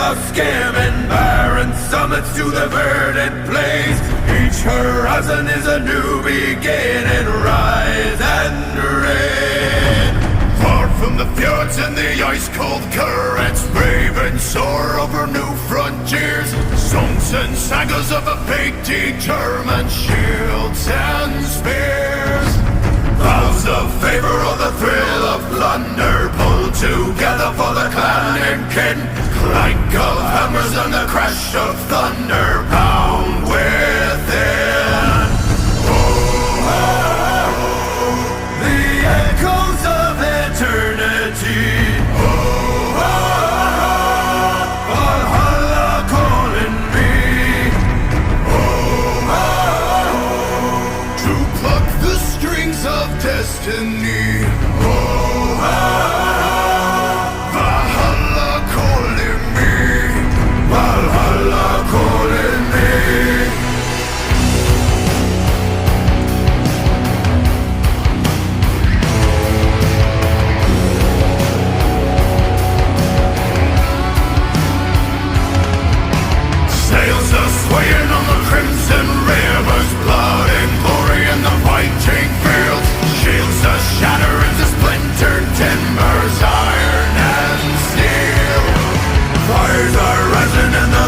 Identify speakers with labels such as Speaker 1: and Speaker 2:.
Speaker 1: of skimming barren summits to the verdant plains. Each horizon is a new beginning, rise and reign. Far from the fjords and the ice-cold currents, brave and soar over new frontiers. Songs and sagas of a fate determined, shields and spears. Vows of favor or the thrill of plunder, pulled together for the clan and kin. Clank of hammers and the crash of thunder pound within. Oh, the echoes of eternity. Oh, Valhalla calling me. To pluck the strings of destiny. Valhalla calling me. Valhalla calling me. Sails are swaying on the crimson rivers, blood and glory in the fighting fields. Shields are shattering to splintered timbers, iron and steel. Fires are rising in the